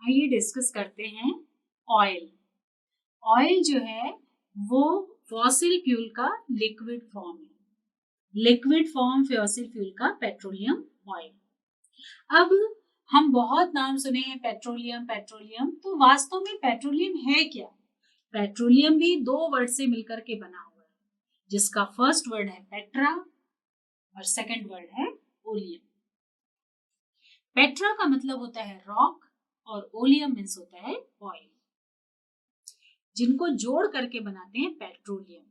आइए डिस्कस करते हैं ऑयल। ऑयल जो है वो फॉसिल फ्यूल का लिक्विड फॉर्म है। लिक्विड फॉर्म फॉसिल फ्यूल का पेट्रोलियम ऑयल। अब हम बहुत नाम सुने हैं पेट्रोलियम पेट्रोलियम, तो वास्तव में पेट्रोलियम है क्या? पेट्रोलियम भी दो वर्ड से मिलकर के बना हुआ है, जिसका फर्स्ट वर्ड है पेट्रा और सेकंड वर्ड है ओलियम। पेट्रा का मतलब होता है रॉक और ओलियम मीन्स होता है ऑयल, जिनको जोड़ करके बनाते हैं पेट्रोलियम।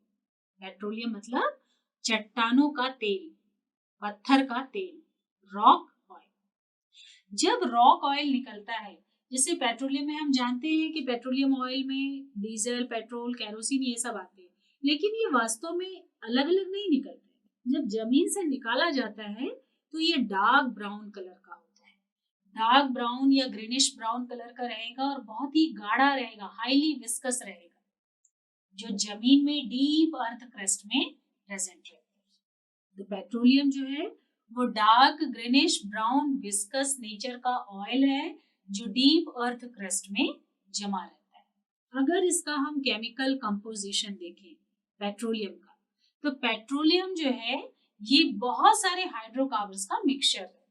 पेट्रोलियम मतलब चट्टानों का तेल, पत्थर का तेल, रॉक ऑयल। जब रॉक ऑयल निकलता है, जैसे पेट्रोलियम में हम जानते हैं कि पेट्रोलियम ऑयल में डीजल, पेट्रोल, केरोसिन ये सब आते हैं, लेकिन ये वास्तव में अलग अलग नहीं निकलते। जब जमीन से निकाला जाता है तो ये डार्क ब्राउन कलर का होता है। डार्क ब्राउन या ग्रीनिश ब्राउन कलर का रहेगा और बहुत ही गाढ़ा रहेगा, हाईली विस्कस रहेगा, जो जमीन में डीप अर्थ क्रस्ट में प्रेजेंट रहता है। तो पेट्रोलियम जो है वो dark greenish brown viscous nature का ऑयल है, जो डीप अर्थ क्रस्ट में जमा रहता है। अगर इसका हम केमिकल कंपोजिशन देखें पेट्रोलियम का, तो पेट्रोलियम जो है ये बहुत सारे हाइड्रोकार्बन्स का मिक्सचर है।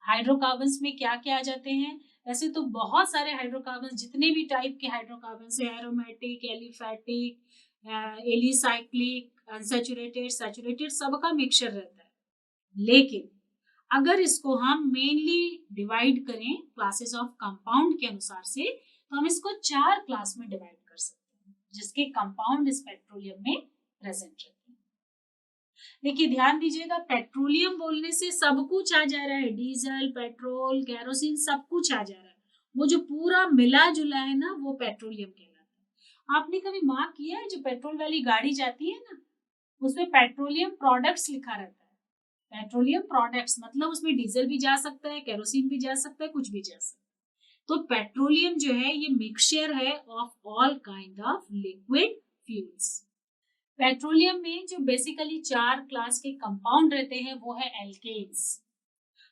हाइड्रोकार्बन्स में क्या क्या आ जाते हैं? वैसे तो बहुत सारे हाइड्रोकार्बन्स, जितने भी टाइप के हाइड्रोकार्बन्स है, aromatic, aliphatic, alicyclic, unsaturated, saturated, सबका मिक्सचर रहता है। लेकिन अगर इसको हम मेनली डिवाइड करें क्लासेस ऑफ कंपाउंड के अनुसार से, तो हम इसको 4 क्लास में डिवाइड कर सकते हैं, जिसके कंपाउंड इस पेट्रोलियम में प्रेजेंट रहते हैं। देखिए ध्यान दीजिएगा, पेट्रोलियम बोलने से सब कुछ आ जा रहा है, डीजल, पेट्रोल, केरोसिन, सब कुछ आ जा रहा है। वो जो पूरा मिला जुला है ना, वो पेट्रोलियम कहलाता है। आपने कभी मार्क किया है, जो पेट्रोल वाली गाड़ी जाती है ना, उसमें पेट्रोलियम प्रोडक्ट्स लिखा रहता है। पेट्रोलियम प्रोडक्ट्स मतलब उसमें डीजल भी जा सकता है, केरोसिन भी जा सकता है, कुछ भी जा सकता है। तो पेट्रोलियम जो है ये मिक्सचर है of all kind of liquid fuels. Petroleum में जो बेसिकली 4 क्लास के कंपाउंड रहते हैं वो है एल्केन्स।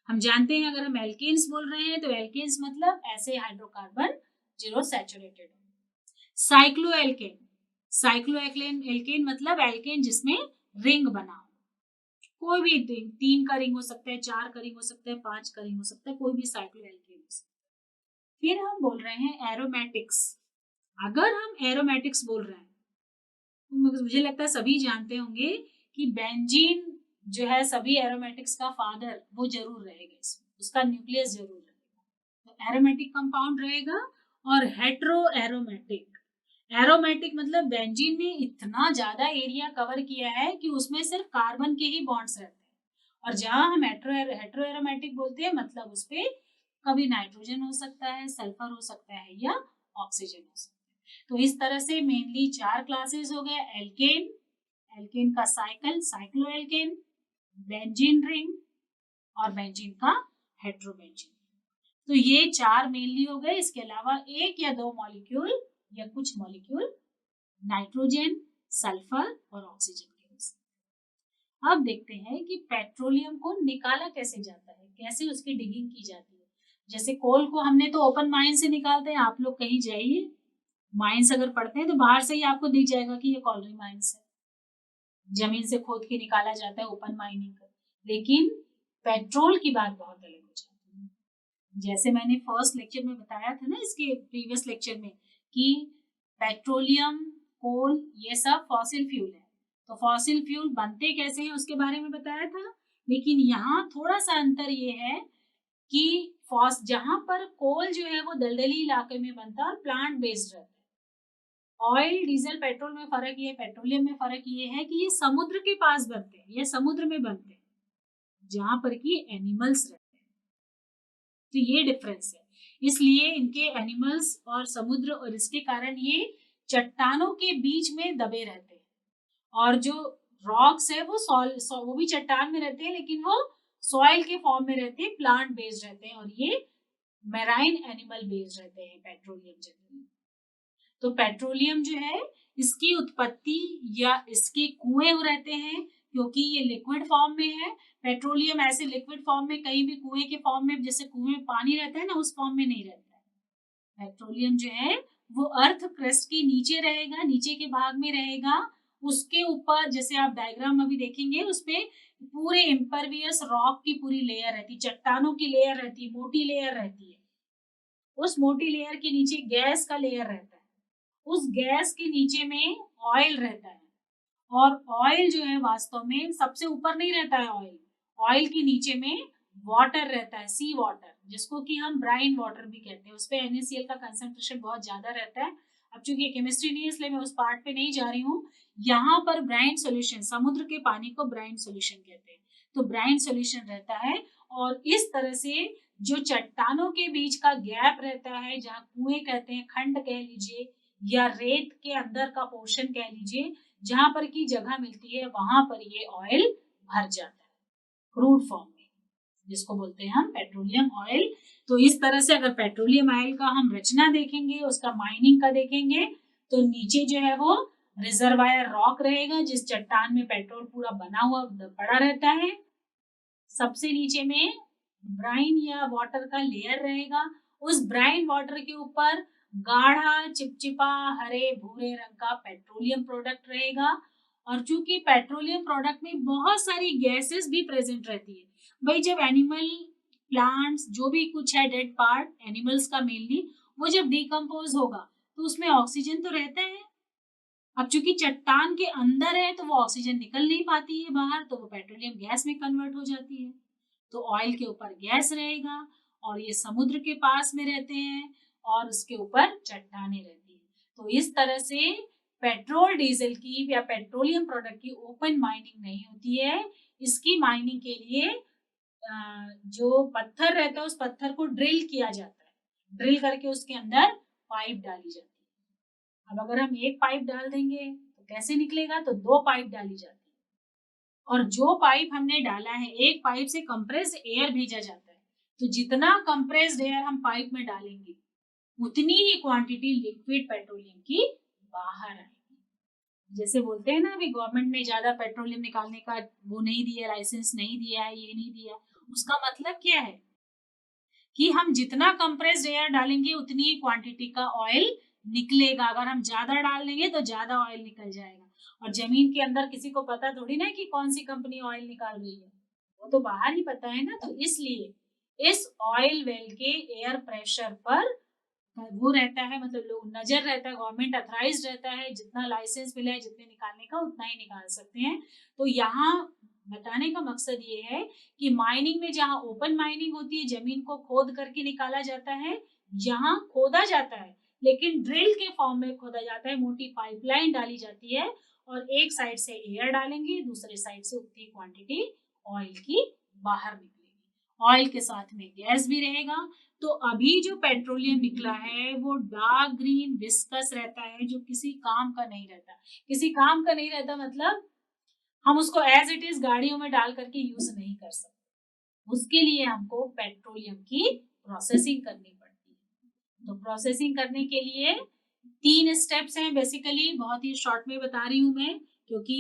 हम जानते हैं, अगर हम एल्केन्स बोल रहे हैं तो एल्केन्स मतलब ऐसे हाइड्रोकार्बन जो सैचुरेटेड हो। साइक्लोएल्केन, साइक्लोएल्केन एल्केन मतलब एल्केन जिसमें रिंग बना हो। कोई भी रिंग, 3 का रिंग हो सकता है, 4 का रिंग हो सकता है, 5 का रिंग हो सकता है, कोई भी साइक्लोएल्केन हो सकता है। फिर हम बोल रहे हैं एरोमेटिक्स। अगर हम एरोमेटिक्स बोल रहे हैं, मुझे लगता है सभी जानते होंगे कि बेंजीन जो है सभी एरोमेटिक्स का फादर, वो जरूर रहेगा, इसमें उसका न्यूक्लियस जरूर रहेगा। तो एरोमेटिक कंपाउंड रहेगा। और हेट्रो एरोमेटिक, एरोमेटिक मतलब बेंजीन ने इतना ज्यादा एरिया कवर किया है कि उसमें सिर्फ कार्बन के ही बॉन्ड्स रहते हैं। और जहां हम हेट्रो एरोमेटिक बोलते हैं, मतलब उसपे कभी नाइट्रोजन हो सकता है, सल्फर हो सकता है या ऑक्सीजन हो सकता है। तो इस तरह से मेनली 4 क्लासेस हो गए। एल्केन, एल्केन का साइकिल, साइक्लोएल्केन, बेंजीन रिंग और बेंजीन का हेट्रोबेंजीन। तो ये 4 मेनली हो गए। इसके अलावा 1 या 2 मॉलिक्यूल या कुछ मॉलिक्यूल नाइट्रोजन, सल्फर और ऑक्सीजन के हो सकते हैं। अब देखते हैं कि पेट्रोलियम को निकाला कैसे जाता है, कैसे उसकी डिगिंग की जाती है। जैसे कोल को हमने तो ओपन माइन से निकालते हैं। आप लोग कहीं जाइए, माइंस अगर पढ़ते हैं तो बाहर से ही आपको दिख जाएगा कि ये कॉलरी माइंस है, जमीन से खोद के निकाला जाता है, ओपन माइनिंग कर। लेकिन पेट्रोल की बात बहुत अलग हो जाती है। जैसे मैंने फर्स्ट लेक्चर में बताया था ना, इसके प्रीवियस लेक्चर में, कि पेट्रोलियम, कोल ये सब फॉसिल फ्यूल है। तो फॉसिल फ्यूल बनते कैसे हैं उसके बारे में बताया था। लेकिन यहाँ थोड़ा सा अंतर ये है कि जहां पर कोल जो है वो दलदली इलाके में बनता है और प्लांट बेस्ड रहता है। ऑयल, डीजल, पेट्रोल में फर्क ये, पेट्रोलियम में फर्क ये है कि ये समुद्र के पास बनते हैं, ये समुद्र में बनते हैं जहां पर कि एनिमल्स रहते हैं। तो ये डिफरेंस है। इसलिए इनके एनिमल्स और समुद्र, और इसके कारण ये चट्टानों के बीच में दबे रहते हैं। और जो रॉक्स है वो भी चट्टान में रहते हैं, लेकिन वो सॉइल के फॉर्म में रहते हैं, प्लांट बेस्ड रहते हैं। और ये मैराइन एनिमल बेस्ड रहते हैं पेट्रोलियम जनरली। तो पेट्रोलियम जो है, इसकी उत्पत्ति या इसके कुएं रहते हैं, क्योंकि ये लिक्विड फॉर्म में है। पेट्रोलियम ऐसे लिक्विड फॉर्म में, कहीं भी कुएं के फॉर्म में, जैसे कुएं में पानी रहता है ना, उस फॉर्म में नहीं रहता है। पेट्रोलियम जो है वो अर्थ क्रस्ट के नीचे रहेगा, नीचे के भाग में रहेगा। उसके ऊपर जैसे आप डायग्राम अभी देखेंगे उसपे पूरे इम्परवियस रॉक की पूरी लेयर रहती है, चट्टानों की लेयर रहती है, मोटी लेयर रहती है। उस मोटी लेयर के नीचे गैस का लेयर रहता है, उस गैस के नीचे में ऑयल रहता है। और ऑयल जो है वास्तव में सबसे ऊपर नहीं रहता है। ऑयल ऑयल के नीचे में वाटर रहता है, सी वाटर, जिसको कि हम ब्राइन वाटर भी कहते हैं। उस पे NaCl का कंसंट्रेशन बहुत ज्यादा रहता है। अब चूंकि केमिस्ट्री नहीं है इसलिए मैं उस पार्ट पे नहीं जा रही हूँ। यहाँ पर ब्राइन सोल्यूशन, समुद्र के पानी को ब्राइन सोल्यूशन कहते हैं, तो ब्राइन सोल्यूशन रहता है। और इस तरह से जो चट्टानों के बीच का गैप रहता है, जहाँ कुएं कहते हैं, खंड कह लीजिए, या रेत के अंदर का पोर्शन कह लीजिए, जहां पर की जगह मिलती है वहां पर ये ऑयल भर जाता है क्रूड फॉर्म में, जिसको बोलते हैं हम पेट्रोलियम ऑयल। तो इस तरह से अगर पेट्रोलियम ऑयल का हम रचना देखेंगे, उसका माइनिंग का देखेंगे, तो नीचे जो है वो रिजर्वायर रॉक रहेगा, जिस चट्टान में पेट्रोल पूरा बना हुआ पड़ा रहता है। सबसे नीचे में ब्राइन या वाटर का लेयर रहेगा। उस ब्राइन वाटर के ऊपर गाढ़ा चिपचिपा हरे भूरे रंग का पेट्रोलियम प्रोडक्ट रहेगा। और चूंकि पेट्रोलियम प्रोडक्ट में बहुत सारी गैसेस भी प्रेजेंट रहती है, भाई जब एनिमल प्लांट्स जो भी कुछ है डेड पार्ट एनिमल्स का मेनली, वो जब डिकम्पोज होगा तो उसमें ऑक्सीजन तो रहता है। अब चूंकि चट्टान के अंदर है तो वो ऑक्सीजन निकल नहीं पाती है बाहर, तो वो पेट्रोलियम गैस में कन्वर्ट हो जाती है। तो ऑयल के ऊपर गैस रहेगा और ये समुद्र के पास में रहते हैं और उसके ऊपर चट्टानें रहती है। तो इस तरह से पेट्रोल डीजल की या पेट्रोलियम प्रोडक्ट की ओपन माइनिंग नहीं होती है। इसकी माइनिंग के लिए जो पत्थर रहता है उस पत्थर को ड्रिल किया जाता है, ड्रिल करके उसके अंदर पाइप डाली जाती है। अब अगर हम एक पाइप डाल देंगे तो कैसे निकलेगा, तो दो पाइप डाली जाती है। और जो पाइप हमने डाला है, एक पाइप से कंप्रेस्ड एयर भेजा जाता है, तो जितना कंप्रेस्ड एयर हम पाइप में डालेंगे उतनी ही क्वांटिटी लिक्विड पेट्रोलियम की बाहर आएगी। जैसे बोलते हैं ना अभी गवर्नमेंट ने ज्यादा पेट्रोलियम निकालने का वो नहीं दिया, लाइसेंस नहीं दिया है, ये नहीं दिया, उसका मतलब क्या है कि हम जितना कंप्रेस्ड एयर डालेंगे उतनी ही क्वांटिटी का ऑयल निकलेगा। अगर हम ज्यादा डाल देंगे तो ज्यादा ऑयल निकल जाएगा। और जमीन के अंदर किसी को पता थोड़ी ना कि कौन सी कंपनी ऑयल निकाल रही है, वो तो बाहर ही पता है ना। तो इसलिए इस ऑयल वेल के एयर प्रेशर पर वो रहता है, मतलब लोग नजर रहता है, गवर्नमेंट अथराइज रहता है, जितना लाइसेंस मिला है जितने निकालने का उतना ही निकाल सकते हैं। तो यहाँ बताने का मकसद ये है कि माइनिंग में जहाँ ओपन माइनिंग होती है, जमीन को खोद करके निकाला जाता है, यहाँ खोदा जाता है लेकिन ड्रिल के फॉर्म में खोदा जाता है, मोटी पाइपलाइन डाली जाती है और एक साइड से एयर डालेंगे, दूसरे साइड से उतनी क्वांटिटी ऑयल की बाहर निकलेगी। ऑयल के साथ में गैस भी रहेगा। तो अभी जो पेट्रोलियम निकला है वो डार्क ग्रीन विस्कस रहता है, जो किसी काम का नहीं रहता। किसी काम का नहीं रहता मतलब हम उसको एज इट इज गाड़ियों में डाल करके यूज नहीं कर सकते। उसके लिए हमको पेट्रोलियम की प्रोसेसिंग करनी पड़ती है। तो प्रोसेसिंग करने के लिए 3 स्टेप्स हैं बेसिकली, बहुत ही शॉर्ट में बता रही हूँ मैं क्योंकि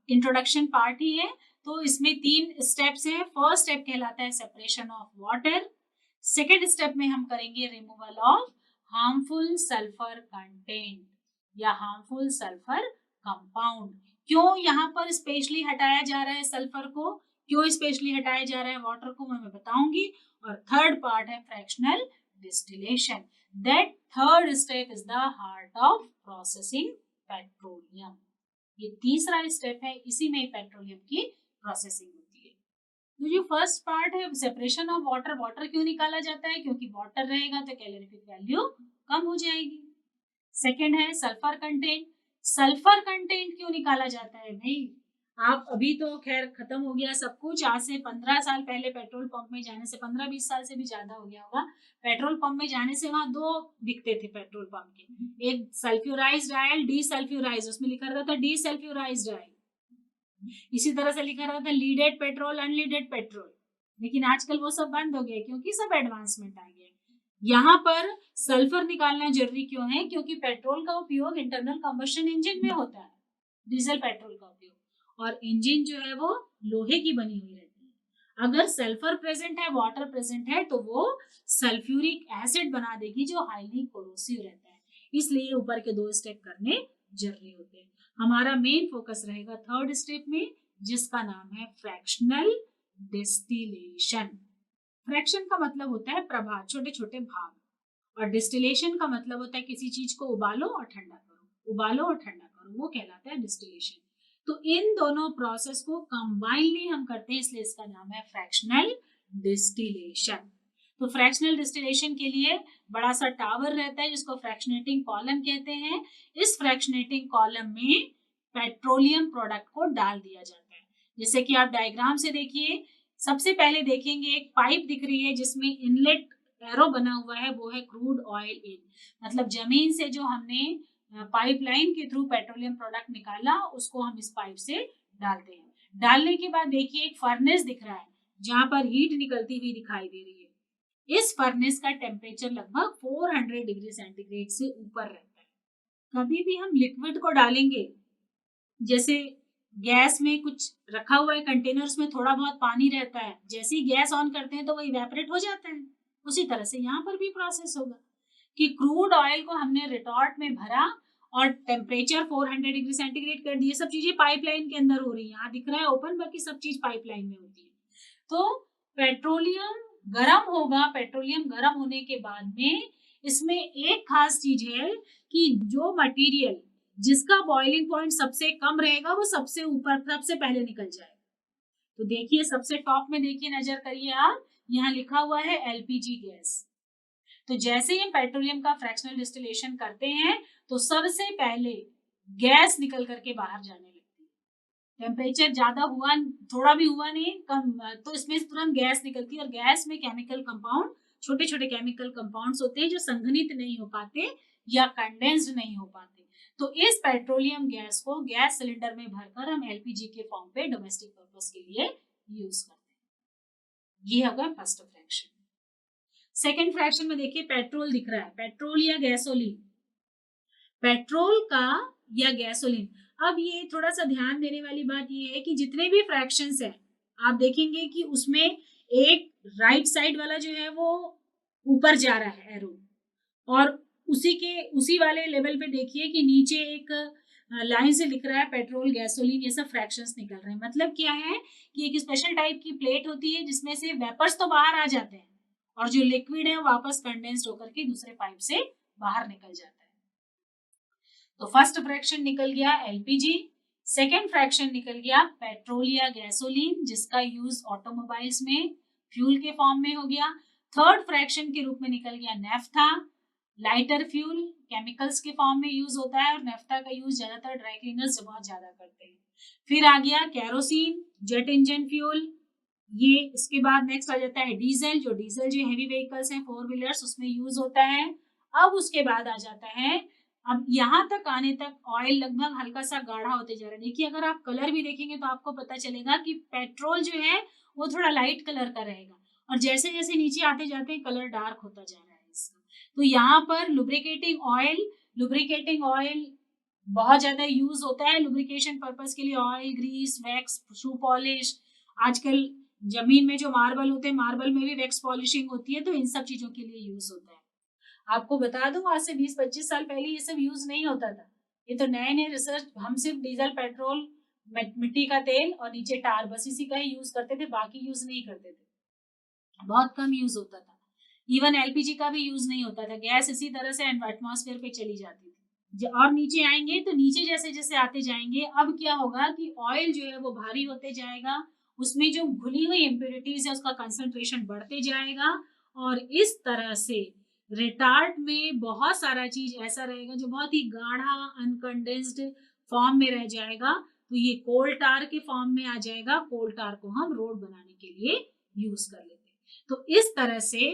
इंट्रोडक्शन पार्ट ही है। तो इसमें 3 स्टेप्स हैं। फर्स्ट स्टेप कहलाता है separation of water. Second step में हम करेंगे removal of harmful sulphur content या हार्मफुल सल्फर कंपाउंड। क्यों यहाँ पर स्पेशली हटाया जा रहा है सल्फर को, क्यों स्पेशली हटाया जा रहा है वाटर को, मैं बताऊंगी। और थर्ड पार्ट है fractional distillation. That third step is the heart of processing petroleum. ये तीसरा स्टेप है, इसी में पेट्रोलियम की प्रोसेसिंग होती है। तो जो फर्स्ट पार्ट है सेपरेशन ऑफ वाटर, वाटर क्यों निकाला जाता है, क्योंकि वाटर रहेगा तो कैलोरीफिक वैल्यू कम हो जाएगी। सेकेंड है सल्फर कंटेंट। सल्फर कंटेंट क्यों निकाला जाता है भाई, आप अभी तो खैर खत्म हो गया सब कुछ, आज से 15 साल पहले पेट्रोल पंप में जाने से, 15-20 साल से भी ज्यादा हो गया होगा, पेट्रोल पंप में जाने से वहां 2 दिखते थे पेट्रोल पंप के, एक सल्फ्यूराइज्ड ऑयल, डीसल्फ्यूराइज्ड, उसमें लिखा रहता था डीसल्फ्यूराइज्ड ऑयल। इसी तरह से लिखा रहता था लीडेड पेट्रोल, अनलीडेड पेट्रोल। लेकिन आजकल वो सब बंद हो गया क्योंकि सब एडवांसमेंट आ गया। यहाँ पर सल्फर निकालना जरूरी क्यों है, क्योंकि पेट्रोल का उपयोग इंटरनल कंबशन इंजन में होता है, डीजल पेट्रोल का उपयोग, और इंजन जो है वो लोहे की बनी हुई रहती है। अगर सल्फर प्रेजेंट है, वाटर प्रेजेंट है, तो वो सल्फ्यूरिक एसिड बना देगी जो हाईली कोरोसिव रहता है। इसलिए ऊपर के 2 स्टेप करने जरूरी होते हैं। हमारा मेन फोकस रहेगा थर्ड स्टेप में, जिसका नाम है फ्रैक्शनल डिस्टिलेशन। फ्रैक्शन का मतलब होता है प्रभाग, छोटे छोटे भाग, और डिस्टिलेशन का मतलब होता है किसी चीज को उबालो और ठंडा करो, उबालो और ठंडा करो, वो कहलाता है डिस्टिलेशन। तो इन दोनों प्रोसेस को कंबाइनली हम करते हैं, इसलिए इसका नाम है फ्रैक्शनल डिस्टिलेशन। तो फ्रैक्शनल डिस्टिलेशन के लिए बड़ा सा टावर रहता है जिसको फ्रैक्शनेटिंग कॉलम कहते हैं। इस फ्रैक्शनेटिंग कॉलम में पेट्रोलियम प्रोडक्ट को डाल दिया जाता है। जैसे कि आप डायग्राम से देखिए, सबसे पहले देखेंगे एक पाइप दिख रही है जिसमें इनलेट एरो बना हुआ है, वो है क्रूड ऑयल इन, मतलब जमीन से जो हमने पाइपलाइन के थ्रू पेट्रोलियम प्रोडक्ट निकाला उसको हम इस पाइप से डालते हैं। डालने के बाद देखिए एक फर्नेस दिख रहा है जहां पर हीट निकलती हुई दिखाई दे रही है। इस फर्नेस का टेम्परेचर लगभग 400 डिग्री सेंटीग्रेड से ऊपर रहता है। कभी भी हम लिक्विड को डालेंगे, जैसे गैस में कुछ रखा हुआ है कंटेनर, उसमें थोड़ा बहुत पानी रहता है, जैसे ही गैस ऑन करते हैं तो वो इवेपोरेट हो जाता है। उसी तरह से यहाँ पर भी प्रोसेस होगा कि क्रूड ऑयल को हमने रिटॉर्ट में भरा और टेम्परेचर 400 डिग्री सेंटीग्रेड कर दिए। सब चीजें पाइपलाइन के अंदर हो रही है, यहाँ दिख रहा है ओपन, बाकी सब चीज पाइपलाइन में होती है। तो पेट्रोलियम गर्म होगा, पेट्रोलियम गर्म होने के बाद में इसमें एक खास चीज है कि जो मटेरियल जिसका बॉइलिंग पॉइंट सबसे कम रहेगा वो सबसे ऊपर सबसे पहले निकल जाएगा। तो देखिए सबसे टॉप में देखिए, नजर करिए आप, यहाँ लिखा हुआ है एलपीजी गैस। तो जैसे ही पेट्रोलियम का फ्रैक्शनल डिस्टिलेशन करते हैं तो सबसे पहले गैस निकल करके बाहर जाने लगती है। टेम्परेचर ज्यादा हुआ, थोड़ा भी हुआ नहीं कम, तो इसमें तुरंत गैस निकलती है। और गैस में केमिकल कंपाउंड, छोटे छोटे केमिकल कंपाउंड्स होते हैं जो संघनित नहीं हो पाते या कंडेंस्ड नहीं हो पाते। तो इस पेट्रोलियम गैस को गैस सिलेंडर में भरकर हम एलपीजी के फॉर्म पे डोमेस्टिक पर्पस के लिए यूज करते हैं। ये होगा फर्स्ट फ्रैक्शन। सेकेंड फ्रैक्शन में देखिए पेट्रोल दिख रहा है, पेट्रोल या गैसोलीन, पेट्रोल का या गैसोलीन। अब ये थोड़ा सा ध्यान देने वाली बात ये है कि जितने भी फ्रैक्शंस हैं आप देखेंगे कि उसमें एक राइट साइड वाला जो है वो ऊपर जा रहा है एरो, और उसी वाले लेवल पे देखिए कि नीचे एक लाइन से लिख रहा है पेट्रोल गैसोलीन, ये सब फ्रैक्शंस निकल रहे हैं। मतलब क्या है कि एक स्पेशल टाइप की प्लेट होती है जिसमें से वेपर्स तो बाहर आ जाते हैं और जो लिक्विड है वापस कंडेंस्ड होकर के दूसरे पाइप से बाहर निकल जाता है। तो फर्स्ट फ्रैक्शन निकल गया एलपीजी, सेकेंड फ्रैक्शन निकल गया पेट्रोल या गैसोलीन जिसका यूज ऑटोमोबाइल्स में फ्यूल के फॉर्म में हो गया। थर्ड फ्रैक्शन के रूप में निकल गया नेफ्था, लाइटर फ्यूल केमिकल्स के फॉर्म में यूज होता है और नेफ्था का यूज ज्यादातर ड्राई क्लीनर्स बहुत ज्यादा करते हैं। फिर आ गया केरोसिन, जेट इंजन फ्यूल। ये इसके बाद नेक्स्ट आ जाता है डीजल, जो डीजल जो हैवी व्हीकल्स हैं, 4 व्हीलर्स, उसमें यूज होता है। अब उसके बाद आ जाता है, अब यहाँ तक आने तक ऑयल लगभग हल्का सा गाढ़ा होते जा रहा है। देखिए अगर आप कलर भी देखेंगे तो आपको पता चलेगा कि पेट्रोल जो है वो थोड़ा लाइट कलर का रहेगा और जैसे जैसे नीचे आते जाते कलर डार्क होता जा रहा है इसका। तो यहाँ पर लुब्रिकेटिंग ऑयल बहुत ज्यादा यूज होता है लुब्रिकेशन पर्पस के लिए। Oil, grease, wax, shoe polish, आजकल जमीन में जो मार्बल होते हैं मार्बल में भी वैक्स पॉलिशिंग होती है, तो इन सब चीजों के लिए यूज होता है। आपको बता दूं आज से 20-25 साल पहले ये सब यूज नहीं होता था। ये तो नए नए रिसर्च, हम सिर्फ डीजल, पेट्रोल, मिट्टी का तेल और नीचे टार, बस इसी का ही यूज करते थे, बाकी यूज नहीं करते थे, बहुत कम यूज होता था। इवन एलपीजी का भी यूज नहीं होता था, गैस इसी तरह से एटमॉस्फेयर पे चली जाती थी। और नीचे आएंगे तो नीचे जैसे जैसे आते जाएंगे अब क्या होगा कि ऑयल जो है वो भारी होते जाएगा, उसमें जो घुली हुई इम्प्योरिटीज है उसका कंसंट्रेशन बढ़ते जाएगा और इस तरह से रिटार्ट में बहुत सारा चीज ऐसा रहेगा जो बहुत ही गाढ़ा अनकंडेंस्ड फॉर्म में रह जाएगा। तो ये कोल टार के फॉर्म में आ जाएगा। कोल टार को हम रोड बनाने के लिए यूज कर लेते हैं। तो इस तरह से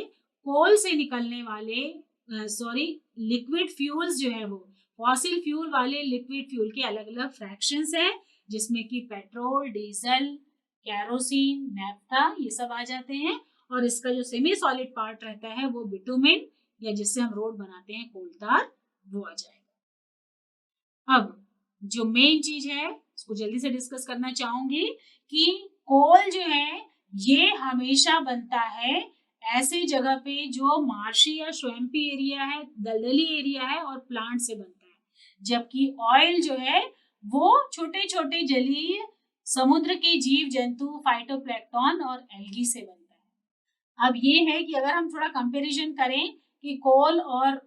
कोल से निकलने वाले लिक्विड फ्यूल्स जो है वो फॉसिल फ्यूल वाले लिक्विड फ्यूल के अलग अलग फ्रैक्शंस हैं, जिसमें कि पेट्रोल, डीजल, केरोसिन, नेफ्था ये सब आ जाते हैं। और इसका जो सेमी सॉलिड पार्ट रहता है वो बिटुमेन या जिससे हम रोड बनाते हैं कोल टार, वो आ जाएगा। अब जो मेन चीज है उसको जल्दी से डिस्कस करना चाहूंगी कि कोल जो है ये हमेशा बनता है ऐसी जगह पे जो मार्शी या स्वैम्पी एरिया है, दलदली एरिया है और प्लांट से बनता है, जबकि ऑयल जो है वो छोटे छोटे जलीय समुद्र के जीव जंतु, फाइटोप्लैंक्टन और एल्गी से बनता है। अब ये है कि अगर हम थोड़ा कंपैरिजन करें कि कोल और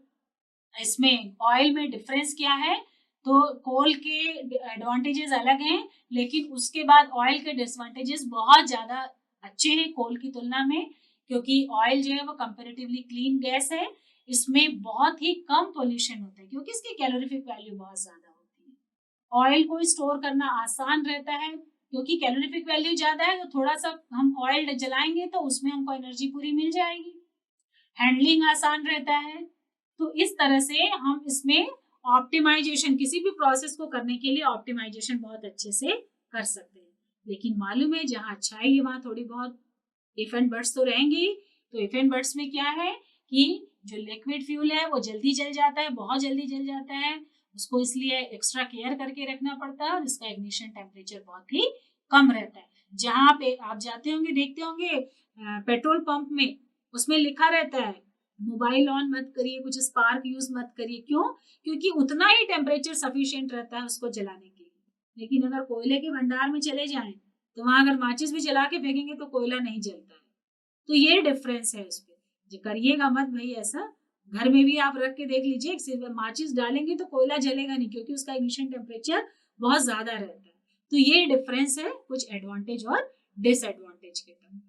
इसमें ऑयल में डिफरेंस क्या है, तो कोल के एडवांटेजेस अलग हैं, लेकिन उसके बाद ऑयल के डिसएडवांटेजेस बहुत ज्यादा अच्छे हैं कोल की तुलना में, क्योंकि ऑयल जो है वो कंपैरेटिवली क्लीन गैस है, इसमें बहुत ही कम पोल्यूशन होता है क्योंकि इसकी कैलोरीफिक वैल्यू बहुत ज्यादा होती है। ऑयल को स्टोर करना आसान रहता है क्योंकि कैलोरीफिक वैल्यू ज्यादा है, तो थोड़ा सा हम ऑयल जलाएंगे तो उसमें हमको एनर्जी पूरी मिल जाएगी। हैंडलिंग आसान रहता है। तो इस तरह से हम इसमें ऑप्टिमाइजेशन, किसी भी प्रोसेस को करने के लिए ऑप्टिमाइजेशन बहुत अच्छे से कर सकते हैं। लेकिन मालूम है जहाँ अच्छाई है वहां थोड़ी बहुत इफ एंड बट्स तो रहेंगी। तो इफ एंड बट्स में क्या है कि जो लिक्विड फ्यूल है वो जल्दी जल जाता है, बहुत जल्दी जल जाता है, उसको इसलिए एक्स्ट्रा केयर करके रखना पड़ता है और इसका इग्निशन टेम्परेचर बहुत ही कम रहता है। जहाँ पे आप जाते होंगे देखते होंगे पेट्रोल पंप में, उसमें लिखा रहता है मोबाइल ऑन मत करिए, कुछ स्पार्क यूज मत करिए। क्यों? क्योंकि उतना ही टेम्परेचर सफिशिएंट रहता है उसको जलाने के लिए। लेकिन अगर कोयले के भंडार में चले जाएं तो वहां अगर माचिस भी जला के फेंकेंगे तो कोयला नहीं जलता है। तो ये डिफरेंस है उसपे। जो करिएगा मत भाई ऐसा, घर में भी आप रख के देख लीजिए, माचिस डालेंगे तो कोयला जलेगा नहीं क्योंकि उसका इग्निशन टेम्परेचर बहुत ज्यादा रहता है। तो ये डिफरेंस है कुछ एडवांटेज और डिसएडवांटेज के तरफ।